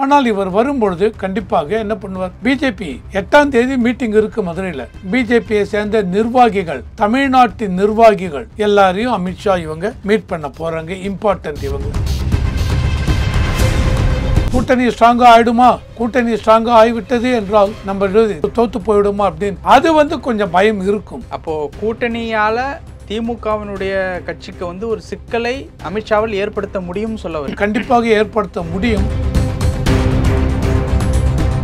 ஆனால் இவர் வரும்பொழுது கண்டிப்பாக என்ன பண்ணுவார்? பிஜேபி 8ஆம் தேதி மீட்டிங் இருக்கு மதுரையில். பிஜேபியை சேர்ந்த நிர்வாகிகள், தமிழ்நாட்டின் நிர்வாகிகள் எல்லாரையும் அமித்ஷா இவங்க மீட் பண்ண போறாங்க. இம்பார்ட்டன்ட் இவங்க. கூட்டணி ஸ்ட்ராங்கா ஆயிடுமா? கூட்டணி ஸ்ட்ராங்கா ஆகிவிட்டது என்றால் நம்ம தோத்து போயிடுமா அப்படின்னு அது கொஞ்சம் பயம் இருக்கும். அப்போ கூட்டணியால திமுகவினுடைய கட்சிக்கு ஒரு சிக்கலை அமித்ஷாவில் ஏற்படுத்த முடியும் சொல்ல கண்டிப்பாக ஏற்படுத்த முடியும்.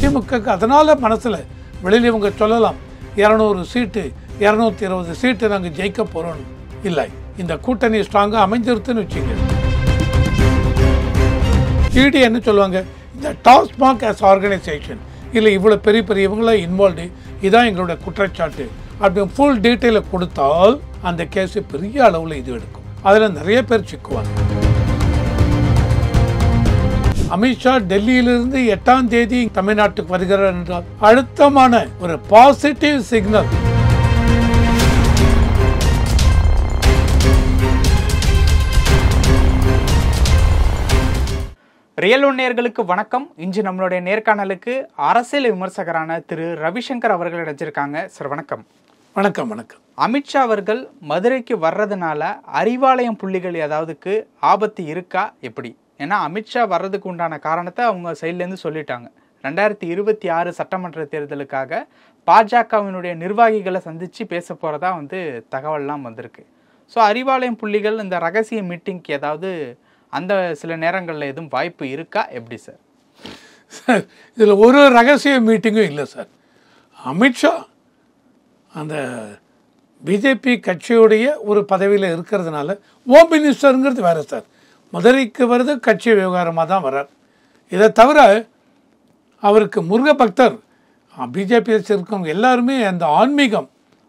திமுக அதனால மனசுல வெளியில இவங்க சொல்லலாம் 200 சீட்டு 220 சீட்டு நாங்க ஜெயிக்க போறோம். இல்லை, இந்த கூட்டணி ஸ்ட்ராங்கா அமைஞ்சிருத்துன்னு வச்சுங்க. இடி என்ன சொல்லுவாங்க? இந்த டாஸ்மாக் as ஆர்கனைசேஷன் இல்லை இவ்வளோ பெரிய பெரிய இவங்களாம் இன்வால்வ்டு, இதான் எங்களோட குற்றச்சாட்டு அப்படி ஃபுல் டீட்டெயிலை கொடுத்தால் அந்த கேஸு பெரிய அளவில் இது எடுக்கும். அதில் நிறைய பேர் சிக்குவாங்க. அமித்ஷா டெல்லியிலிருந்து 8ஆம் தேதி தமிழ்நாட்டுக்கு வருகிறார் என்றால் அழுத்தமான ஒரு பாசிட்டிவ் சிக்னல். ரியல் ஒன் நேயர்களுக்கு வணக்கம். இன்று நம்மளுடைய நேர்காணலுக்கு அரசியல் விமர்சகரான திரு ரவிசங்கர் அவர்கள் இணைஞ்சிருக்காங்க. சார் வணக்கம். வணக்கம். வணக்கம். அமித்ஷா அவர்கள் மதுரைக்கு வர்றதுனால அறிவாலயம் புள்ளிகள் ஏதாவதுக்கு ஆபத்து இருக்கா எப்படி? ஏன்னா அமித்ஷா வர்றதுக்கு உண்டான காரணத்தை அவங்க சைட்லேருந்து சொல்லிட்டாங்க. 2026 சட்டமன்ற தேர்தலுக்காக பாஜகவினுடைய நிர்வாகிகளை சந்தித்து பேச போகிறதா தகவல்லாம் வந்திருக்கு. ஸோ அறிவாலயம் புள்ளிகள் இந்த ரகசிய மீட்டிங்க்கு ஏதாவது அந்த சில நேரங்களில் எதுவும் வாய்ப்பு இருக்கா எப்படி சார்? சார் இதில் ஒரு ரகசிய மீட்டிங்கும் இல்லை சார். அமித்ஷா அந்த பிஜேபி கட்சியுடைய ஒரு பதவியில் இருக்கிறதுனால ஹோம் மினிஸ்டருங்கிறது வேறு சார். மதுரைக்கு வருது கட்சி விவகாரமாக தான் வர்றார். இதை தவிர அவருக்கு முருக பக்தர் பிஜேபியை இருக்கவங்க எல்லாருமே அந்த ஆன்மீகம்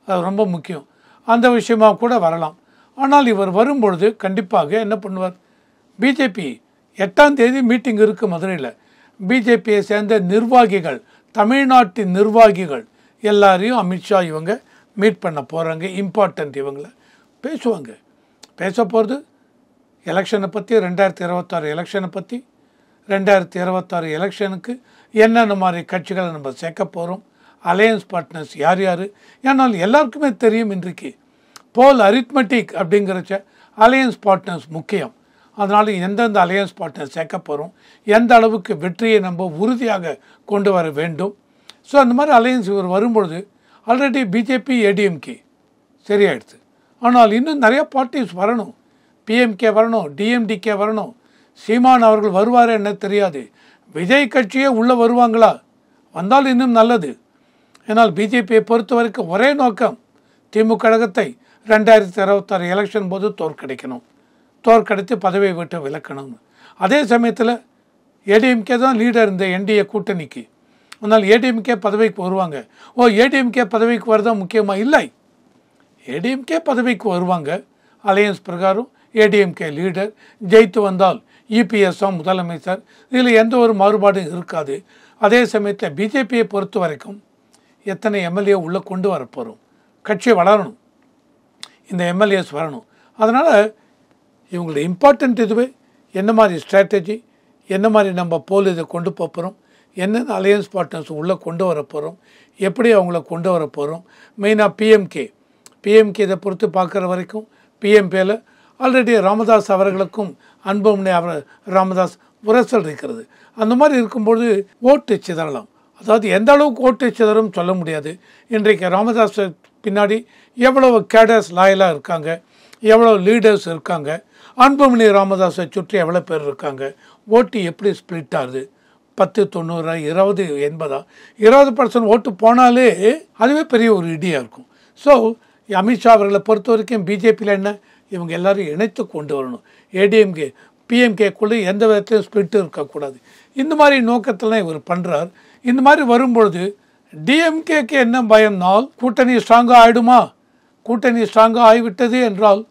அது ரொம்ப முக்கியம். அந்த விஷயமாக கூட வரலாம். ஆனால் இவர் வரும்பொழுது கண்டிப்பாக என்ன பண்ணுவார்? பிஜேபி 8ஆம் தேதி மீட்டிங் இருக்குது மதுரையில். பிஜேபியை சேர்ந்த நிர்வாகிகள், தமிழ்நாட்டின் நிர்வாகிகள் எல்லாரையும் அமித்ஷா இவங்க மீட் பண்ண போகிறாங்க. இம்பார்ட்டன்ட் இவங்கள பேசுவாங்க. பேச போகிறது எலெக்ஷனை பற்றி, 2026 எலெக்ஷனை பற்றி, 2026 எலெக்ஷனுக்கு என்னென்ன மாதிரி கட்சிகளை நம்ம சேர்க்க போகிறோம், அலையன்ஸ் பார்ட்னர்ஸ் யார் யார். ஏன்னால் எல்லாருக்குமே தெரியும் இன்றைக்கு போல் அரித்மெட்டிக் அப்படிங்கிறச்ச அலையன்ஸ் பார்ட்னர்ஸ் முக்கியம். அதனால் எந்தெந்த அலையன்ஸ் பார்ட்னர்ஸ் சேர்க்க போகிறோம், எந்த அளவுக்கு வெற்றியை நம்ம உறுதியாக கொண்டு வர வேண்டும். ஸோ அந்த மாதிரி அலையன்ஸ் இவர் வரும்பொழுது ஆல்ரெடி பிஜேபி ஏடிஎம்கே சரியாயிடுச்சு. ஆனால் இன்னும் நிறைய பார்ட்டிஸ் வரணும். பிஎம்கே வரணும், டிஎம்டிகே வரணும். சீமான் அவர்கள் வருவார் என்ன தெரியாது. விஜய் கட்சியே உள்ளே வருவாங்களா? வந்தால் இன்னும் நல்லது. ஏன்னால் பிஜேபியை பொறுத்த வரைக்கும் ஒரே நோக்கம் திமுக கழகத்தை 2026 எலெக்ஷன் போது தோற்கடிக்கணும், தோற்கடித்து பதவியை விட்டு விலக்கணும். அதே சமயத்தில் ஏடிஎம்கே தான் லீடர் இந்த என்டிஏ கூட்டணிக்கு. அதனால் ஏடிஎம்கே பதவிக்கு வருவாங்க. ஏடிஎம்கே பதவிக்கு வரதான் முக்கியமாக? இல்லை, ஏடிஎம்கே பதவிக்கு வருவாங்க. அலையன்ஸ் பிரகாரம் ஏடிஎம்கே லீடர் ஜெயித்து வந்தால் இபிஎஸ் தான் முதலமைச்சர். இதில் எந்த ஒரு மாறுபாடும் இருக்காது. அதே சமயத்தில் பிஜேபியை பொறுத்த வரைக்கும் எத்தனை எம்எல்ஏ உள்ளே கொண்டு வரப்போகிறோம், கட்சி வளரணும், இந்த எம்எல்ஏஸ் வரணும். அதனால் இவங்களோட இம்பார்ட்டன்ட் இதுவே என்ன மாதிரி ஸ்ட்ராட்டஜி, என்ன மாதிரி நம்ம போல் இதை கொண்டு போகிறோம், என்னென்ன அலையன்ஸ் பார்ட்னர்ஸ் உள்ளே கொண்டு வர போகிறோம், எப்படி அவங்கள கொண்டு வர போகிறோம். மெயினாக பிஎம்கே இதை பொறுத்து பார்க்குற வரைக்கும் பிஎம்பியில் ஆல்ரெடி ராமதாஸ் அவர்களுக்கும் அன்புமணி ராமதாஸ் உரசல் இருக்கிறது. அந்த மாதிரி இருக்கும்போது ஓட்டு சிதறலாம். அதாவது எந்த அளவுக்கு ஓட்டு சிதறும் சொல்ல முடியாது. இன்றைக்கு ராமதாஸ் பின்னாடி எவ்வளவு கேடர்ஸ் லாயலாக இருக்காங்க, எவ்வளோ லீடர்ஸ் இருக்காங்க, அன்புமணி ராமதாஸை சுற்றி எவ்வளோ பேர் இருக்காங்க, ஓட்டு எப்படி ஸ்ப்ளிட் ஆகுது, 10, 90, 20, 80, 20% ஓட்டு போனாலே அதுவே பெரிய ஒரு இடியாக இருக்கும். ஸோ அமித்ஷா அவர்களை பொறுத்த வரைக்கும் பிஜேபியில் என்ன, இவங்க எல்லாரும் இணைத்து கொண்டு வரணும். ஏடிஎம்கே பிஎம்கேக்குள்ளே எந்த விதத்திலையும் ஸ்பிரிட்டு இருக்கக்கூடாது. இந்த மாதிரி நோக்கத்தில் இவர் பண்ணுறார். இந்த மாதிரி வரும்பொழுது டிஎம்கேக்கு என்ன பயம்னால் கூட்டணி ஸ்ட்ராங்காக ஆகிடுமா? கூட்டணி ஸ்ட்ராங்காக ஆகிவிட்டது என்றால்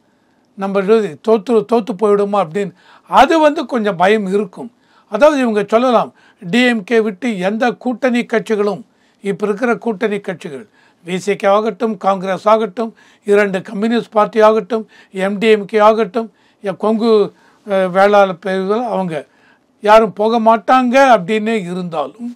நம்ம தோற்று போயிடுமா அப்படின்னு அது கொஞ்சம் பயம் இருக்கும். அதாவது இவங்க சொல்லலாம் டிஎம்கே விட்டு எந்த கூட்டணி கட்சிகளும், இப்போ இருக்கிற கூட்டணி கட்சிகள் விசிகே ஆகட்டும், காங்கிரஸ் ஆகட்டும், 2 கம்யூனிஸ்ட் பார்ட்டி ஆகட்டும், எம்டிஎம்கே ஆகட்டும், கொங்கு வேளாளர் பிரிவுகள், அவங்க யாரும் போக மாட்டாங்க அப்படின்னே இருந்தாலும்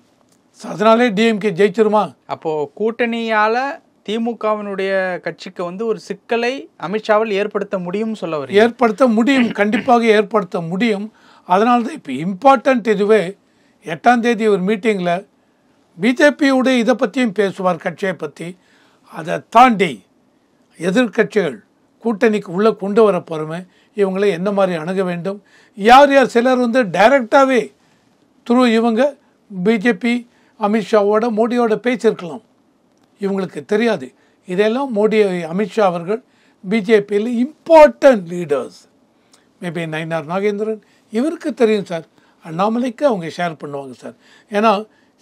அதனாலே டிஎம்கே ஜெயிச்சிருமா? அப்போது கூட்டணியால் திமுகவினுடைய கட்சிக்கு வந்து ஒரு சிக்கலை அமித்ஷாவில் ஏற்படுத்த முடியும் சொல்ல வரும். ஏற்படுத்த முடியும், கண்டிப்பாக ஏற்படுத்த முடியும். அதனால தான் இப்போ இம்பார்ட்டன்ட் இதுவே 8ஆம் தேதி ஒரு மீட்டிங்கில் பிஜேபியோடைய இதை பற்றியும் பேசுவார், கட்சியை பற்றி. அதை தாண்டி எதிர்கட்சிகள் கூட்டணிக்கு உள்ளே கொண்டு வர போகிறோமே, இவங்களை என்ன மாதிரி அணுக வேண்டும், யார் யார் சிலர் வந்து டைரெக்டாகவே இவங்க பிஜேபி அமித்ஷாவோட மோடியோட பேசியிருக்கலாம், இவங்களுக்கு தெரியாது. இதெல்லாம் மோடி அமித்ஷா அவர்கள் பிஜேபியில் important leaders, maybe Nainar Nagendran இவருக்கு தெரியும் சார், அண்ணாமலைக்கு அவங்க ஷேர் பண்ணுவாங்க சார். ஏன்னா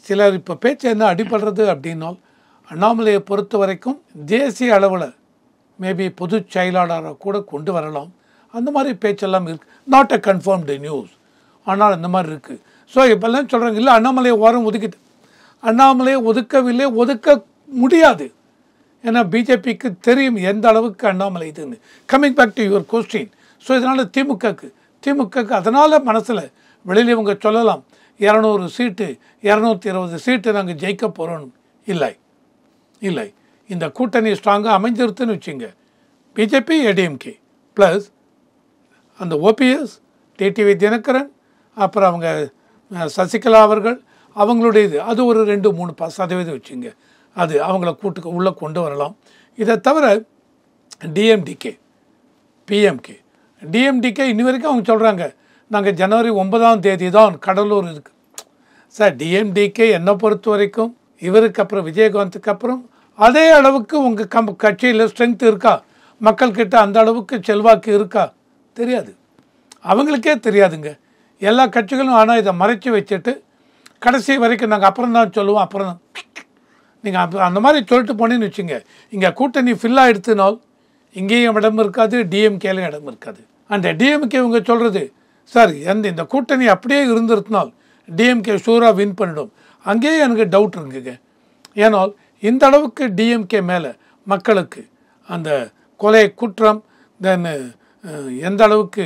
சிலர் இப்போ பேச்சு என்ன அடிபடுறது அப்படின்னால், அண்ணாமலையை பொறுத்த வரைக்கும் தேசிய அளவில் மேபி பொது செயலாளராக கூட கொண்டு வரலாம், அந்த மாதிரி பேச்செல்லாம் இருக்குது. நாட் அ கன்ஃபார்ம்டு நியூஸ், ஆனால் அந்த மாதிரி இருக்குது. ஸோ இப்போல்லாம் சொல்கிறாங்க இல்லை அண்ணாமலையை ஓரம் ஒதுக்கிட்டு, அண்ணாமலையை ஒதுக்கவில்லை, ஒதுக்க முடியாது. ஏன்னா பிஜேபிக்கு தெரியும் எந்த அளவுக்கு அண்ணாமலை இதுன்னு. Coming back to your question. So இதனால் திமுகக்கு அதனால் மனசில் வெளியில் இவங்க சொல்லலாம் 200 சீட்டு 220 சீட்டு நாங்கள் ஜெயிக்க போகிறோம். இல்லை, இந்த கூட்டணி ஸ்ட்ராங்காக அமைஞ்சிருத்துன்னு வச்சுங்க. பிஜேபி ஏடிஎம்கே ப்ளஸ் அந்த ஓபிஎஸ் டிடிவி தினகரன், அப்புறம் அவங்க சசிகலா அவர்கள், அவங்களுடைய இது அது ஒரு 2-3% வச்சுங்க. அது அவங்கள உள்ளே கொண்டு வரலாம். இதை தவிர டிஎம்டிகே பிஎம்கே இன்னி வரைக்கும் அவங்க சொல்கிறாங்க நாங்கள் ஜனவரி 9ஆம் தேதி தான் கடலூர் இருக்குது. சார் டிஎம்டிகே என்னை பொறுத்த வரைக்கும் இவருக்கு அப்புறம் விஜயகாந்துக்கு அப்புறம் அதே அளவுக்கு உங்கள் கட்சியில் ஸ்ட்ரென்த் இருக்கா, மக்கள்கிட்ட அந்த அளவுக்கு செல்வாக்கு இருக்கா தெரியாது, அவங்களுக்கே தெரியாதுங்க. எல்லா கட்சிகளும் ஆனால் இதை மறைச்சி வச்சுட்டு கடைசி வரைக்கும் நாங்கள் அப்புறம் தான் சொல்லுவோம், அப்புறம் தான் நீங்கள் அந்த மாதிரி சொல்லிட்டு போனேன்னு வச்சுங்க, இங்கே கூட்டணி ஃபில்லாக எடுத்துனால் இங்கேயும் இடம் இருக்காது, டிஎம்கேலையும் இடம் இருக்காது. அந்த டிஎம்கே இவங்க சொல்கிறது சார் இந்த கூட்டணி அப்படியே இருந்திருந்தால் டிஎம்கே ஷூராக வின் பண்ணிடும், அங்கேயே எனக்கு டவுட் இருக்குங்க. ஏன்னால் இந்த அளவுக்கு டிஎம்கே மேலே மக்களுக்கு அந்த கொலை குற்றம், தென் எந்த அளவுக்கு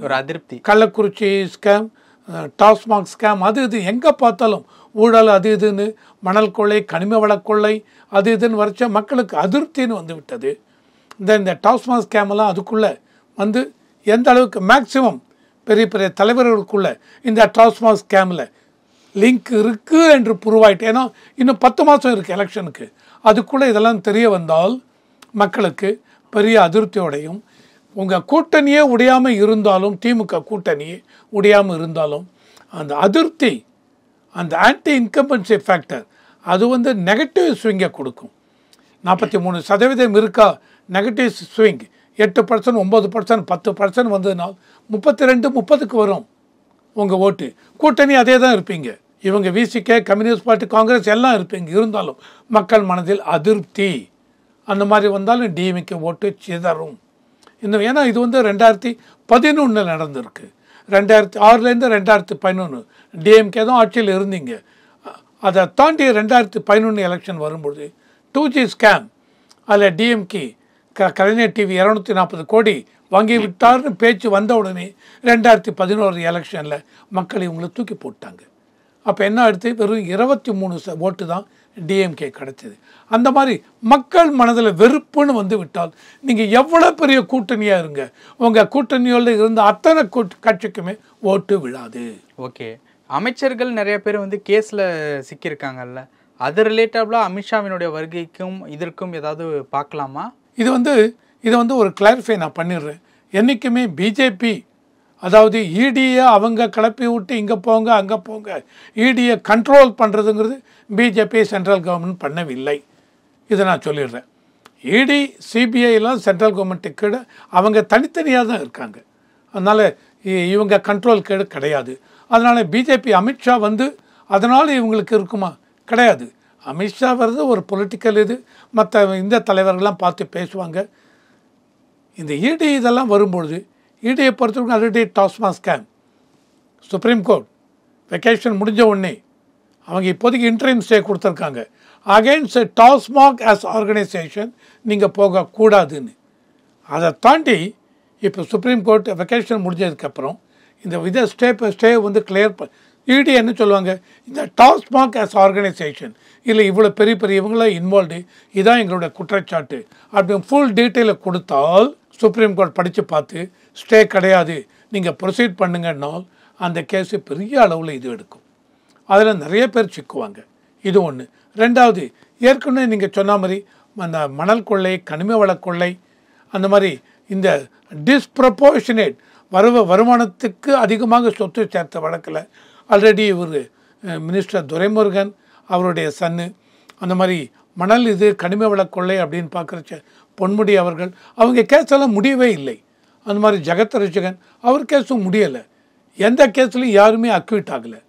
ஒரு அதிருப்தி, கள்ளக்குறிச்சி ஸ்கேம், டாஸ்மாக் ஸ்கேம், அது இது எங்கே பார்த்தாலும் ஊழல், அது இதுன்னு மணல் கொள்ளை, கனிம வள கொள்ளை, அது இதுன்னு வரைச்ச மக்களுக்கு அதிருப்தின்னு வந்து விட்டது. இந்த டாஸ்மாக் ஸ்கேமெல்லாம் அதுக்குள்ளே வந்து எந்த அளவுக்கு மேக்சிமம் பெரிய பெரிய தலைவர்களுக்குள்ளே இந்த டாஸ்மாக் ஸ்கேமில் லிங்க் இருக்குது என்று ப்ரூவ் ஆகிட்டு. ஏன்னா இன்னும் 10 மாதம் இருக்குது எலெக்ஷனுக்கு, அதுக்குள்ளே இதெல்லாம் தெரிய வந்தால் மக்களுக்கு பெரிய அதிருப்தியோடையும், உங்கள் கூட்டணியே உடையாமல் இருந்தாலும், திமுக கூட்டணியே உடையாமல் இருந்தாலும், அந்த அதிருப்தி, அந்த ஆன்டி இன்கம்பன்சி ஃபேக்டர் அது வந்து நெகட்டிவ் ஸ்விங்கை கொடுக்கும். 43% இருக்கா நெகட்டிவ் ஸ்விங், 8%, 9%, 10% வந்ததுனால் 32-30க்கு வரும் உங்கள் ஓட்டு. கூட்டணி அதே தான் இருப்பீங்க, இவங்க விசிகே, கம்யூனிஸ்ட் பார்ட்டி, காங்கிரஸ் எல்லாம் இருப்பீங்க. இருந்தாலும் மக்கள் மனதில் அதிருப்தி அந்த மாதிரி வந்தாலும் டிஎம்கே ஓட்டு சிதறும். இன்னும் ஏன்னா இது வந்து 2011 நடந்திருக்கு, 2006லேருந்து 2011 டிஎம்கே தான் ஆட்சியில் இருந்தீங்க. அதை தாண்டி 2011 எலெக்ஷன் வரும்பொழுது 2G ஸ்கேம், அதில் டிஎம்கே கலைஞர் டிவி 240 கோடி வாங்கி விட்டார்னு பேச்சு வந்த உடனே 2011 எலெக்ஷனில் மக்கள் இவங்களை தூக்கி போட்டாங்க. அப்போ என்ன அடுத்து வெறும் 23 ஓட்டு தான் டிஎம்கே கிடச்சிது. அந்த மாதிரி மக்கள் மனதில் வெறுப்புன்னு வந்து விட்டால் நீங்கள் எவ்வளோ பெரிய கூட்டணியாக இருங்க, உங்கள் கூட்டணியோடு இருந்த அத்தனை கட்சிக்குமே ஓட்டு விழாது. ஓகே, அமைச்சர்கள் நிறைய பேர் வந்து கேஸில் சிக்கியிருக்காங்கல்ல, அது ரிலேட்டபிளாக அமித்ஷாவினுடைய வருகைக்கும் இதற்கும் ஏதாவது பார்க்கலாமா? இது வந்து ஒரு கிளாரிஃபை நான் பண்ணிடுறேன். என்றைக்குமே பிஜேபி அதாவது இடியை அவங்க கிளப்பி விட்டு இங்கே போங்க அங்கே போங்க, இடியை கண்ட்ரோல் பண்ணுறதுங்கிறது பிஜேபி சென்ட்ரல் கவர்மெண்ட் பண்ணவில்லை, இதை நான் சொல்லிடுறேன். இடி சிபிஐலாம் சென்ட்ரல் கவர்மெண்ட்டுக்கு கீழே அவங்க தனித்தனியாக தான் இருக்காங்க, அதனால் இவங்க கண்ட்ரோல் கீழே கிடையாது. அதனால் பிஜேபி அமித்ஷா வந்து அதனால் இவங்களுக்கு இருக்குமா? கிடையாது. அமித்ஷா வர்றது ஒரு பொலிட்டிக்கல் இது, மற்ற இந்த தலைவர்கள்லாம் பார்த்து பேசுவாங்க. இந்த இடி இதெல்லாம் வரும்பொழுது இடியை பொறுத்தவரைக்கும் already TASMAC scam, supreme court vacation முடிஞ்ச உடனே அவங்க இப்போதைக்கு இன்டரிம் ஸ்டே கொடுத்துருக்காங்க, அகெயின்ஸ்ட் டாஸ்மாக் ஆஸ் ஆர்கனைசேஷன் நீங்கள் போகக்கூடாதுன்னு. அதை தாண்டி இப்போ சுப்ரீம் கோர்ட் வெக்கேஷன் முடிஞ்சதுக்கப்புறம் இந்த ஸ்டே வந்து கிளியர் இடி என்ன சொல்லுவாங்க, இந்த டாஸ்மாக் ஆஸ் ஆர்கனைசேஷன் இல்லை இவ்வளோ பெரிய பெரிய இவங்களாம் இன்வால்வ்டு, இதான் எங்களோட குற்றச்சாட்டு அப்படின்னு ஃபுல் டீட்டெயிலை கொடுத்தால் சுப்ரீம் கோர்ட் படித்து பார்த்து ஸ்டே கிடையாது நீங்கள் ப்ரொசீட் பண்ணுங்கன்னால் அந்த கேஸு பெரிய அளவில் இது எடுக்கும். அதில் நிறைய பேர் சிக்குவாங்க. இது ஒன்று. ரெண்டாவது, ஏற்கனவே நீங்கள் சொன்ன மாதிரி அந்த மணல் கொள்ளை, கனிம வள கொள்ளை, அந்த மாதிரி இந்த டிஸ்ப்ரப்போர்ஷனேட் வருமானத்துக்கு அதிகமாக சொத்து சேர்த்த வழக்கில் ஆல்ரெடி இவர் மினிஸ்டர் துரைமுருகன் அவருடைய சன்னு, அந்த மாதிரி மணல் இது கனிம வள கொள்ளை அப்படின்னு பார்க்குறச்ச பொன்முடி அவர்கள், அவங்க கேஸெல்லாம் முடியவே இல்லை. அந்த மாதிரி ஜெகத் ரட்சகன் அவர் கேஸும் முடியலை. எந்த கேஸ்லையும் யாருமே அக்யூட் ஆகலை.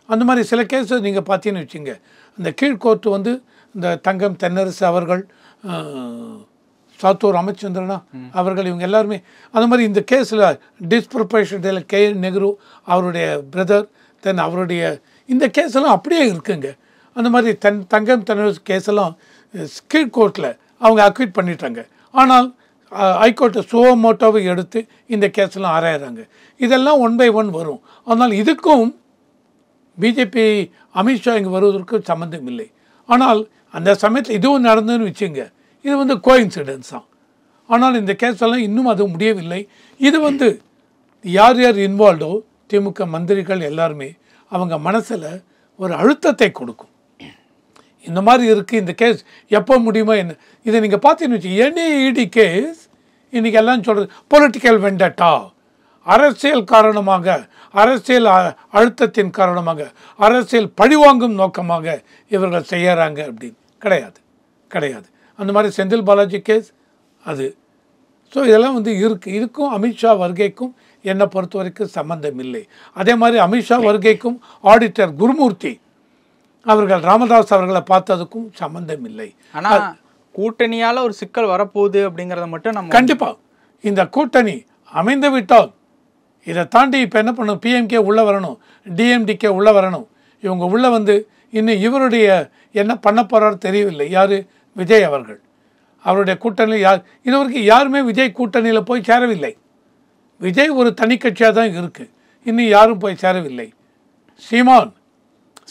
அந்த மாதிரி சில கேஸை நீங்கள் பார்த்தீங்கன்னு வச்சுங்க, இந்த கீழ்கோர்ட்டு வந்து இந்த தங்கம் தென்னரசு அவர்கள், சாத்தூர் ராமச்சந்திரனா அவர்கள், இவங்க எல்லாருமே அந்த மாதிரி இந்த கேஸில் டிஸ்ப்ரப்போர்ஷனேட் கே நெஹ்ரு அவருடைய பிரதர், தென் அவருடைய இந்த கேஸெல்லாம் அப்படியே இருக்குங்க. அந்த மாதிரி தங்கம் தென்னரசு கேஸெல்லாம் கீழ்கோர்ட்டில் அவங்க அக்யூட் பண்ணிட்டாங்க. ஆனால் ஹைகோர்ட்டை சுவமோட்டோவை எடுத்து இந்த கேஸெல்லாம் ஆராயிறாங்க. இதெல்லாம் 1 by 1 வரும். ஆனால் இதுக்கும் பிஜேபி அமித்ஷா இங்கே வருவதற்கு சம்மந்தம் இல்லை. ஆனால் அந்த சமயத்தில் இதுவும் நடந்ததுன்னு வச்சுங்க, இது வந்து கோஇன்சிடென்ஸ் தான். ஆனால் இந்த கேஸெல்லாம் இன்னும் அது முடியவில்லை. இது வந்து யார் யார் இன்வால்வ்டோ திமுக மந்திரிகள் எல்லாருமே அவங்க மனசில் ஒரு அழுத்தத்தை கொடுக்கும். இந்த மாதிரி இருக்குது, இந்த கேஸ் எப்போ முடியுமோ என்ன. இதை நீங்கள் பார்த்தீங்கன்னு வச்சு என்ஐடி கேஸ் இன்றைக்கி எல்லாம் சொல்கிறது பொலிட்டிக்கல் வெண்டட்டா, அரசியல் காரணமாக, அரசியல் அழுத்தத்தின் காரணமாக, அரசியல் பழிவாங்கும் நோக்கமாக இவர்கள் செய்யறாங்க அப்படின்னு கிடையாது. அந்த மாதிரி செந்தில் பாலாஜி கேஸ் அது. ஸோ இதெல்லாம் வந்து இருக்குது. இதுக்கும் அமித்ஷா வருகைக்கும் என்னை பொறுத்த வரைக்கும் சம்பந்தம் இல்லை. அதே மாதிரி அமித்ஷா வருகைக்கும் ஆடிட்டர் குருமூர்த்தி அவர்கள் ராமதாஸ் அவர்களை பார்த்ததுக்கும் சம்பந்தம் இல்லை. ஆனால் கூட்டணியால் ஒரு சிக்கல் வரப்போகுது அப்படிங்கிறத மட்டும் நம்ம கண்டிப்பாக இந்த கூட்டணி அமைந்து விட்டால் இதை தாண்டி இப்போ என்ன பண்ணணும், பிஎம்கே உள்ளே வரணும், டிஎம்டிகே உள்ளே வரணும். இவங்க உள்ளே வந்து இன்னும் இவருடைய என்ன பண்ண போகிறாரு தெரியவில்லை. யார், விஜய் அவர்கள். அவருடைய கூட்டணியில் இதுவரைக்கும் யாருமே விஜய் கூட்டணியில் போய் சேரவில்லை. விஜய் ஒரு தனி கட்சியாக தான் இருக்குது, இன்னும் யாரும் போய் சேரவில்லை.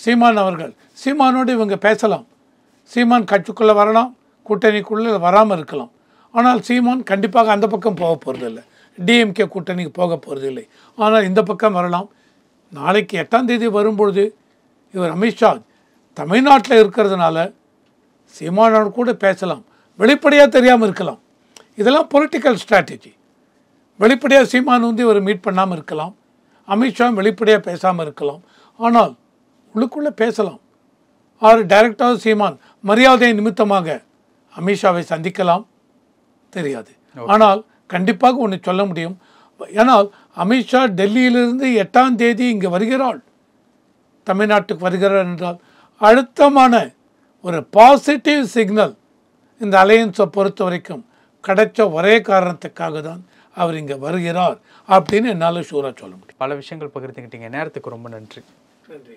சீமான் அவர்கள், சீமானோடு இவங்க பேசலாம். சீமான் கட்சிக்குள்ளே வரலாம், கூட்டணிக்குள்ளே வராமல் இருக்கலாம். ஆனால் சீமான் கண்டிப்பாக அந்த பக்கம் போக போகிறதில்லை, டிஎம்கே கூட்டணிக்கு போக போகிறதில்லை. ஆனால் இந்த பக்கம் வரலாம். நாளைக்கு 8ஆம் தேதி வரும்பொழுது இவர் அமித்ஷா தமிழ்நாட்டில் இருக்கிறதுனால சீமானோடு கூட பேசலாம், வெளிப்படையாக தெரியாமல் இருக்கலாம். இதெல்லாம் பொலிட்டிக்கல் ஸ்ட்ராட்டஜி. வெளிப்படையாக சீமான் வந்து இவர் மீட் பண்ணாமல் இருக்கலாம், அமித்ஷா வெளிப்படையாக பேசாமல் இருக்கலாம். ஆனால் உள்ளுக்குள்ளே பேசலாம். டைரக்டாக சீமான் மரியாதை நிமித்தமாக அமித்ஷாவை சந்திக்கலாம், தெரியாது. ஆனால் கண்டிப்பாக ஒன்று சொல்ல முடியும். ஏன்னால் அமித்ஷா டெல்லியிலிருந்து 8ஆம் தேதி இங்கே வருகிறாள், தமிழ்நாட்டுக்கு வருகிறார் என்றால் அழுத்தமான ஒரு பாசிட்டிவ் சிக்னல் இந்த அலையன்ஸை பொறுத்த வரைக்கும் கிடைச்ச ஒரே காரணத்துக்காக தான் அவர் இங்கே வருகிறார் அப்படின்னு என்னால் ஷூராக சொல்ல முடியும். பல விஷயங்கள் பகிர்ந்துக்கிட்டீங்க. நேரத்துக்கு ரொம்ப நன்றி. நன்றி.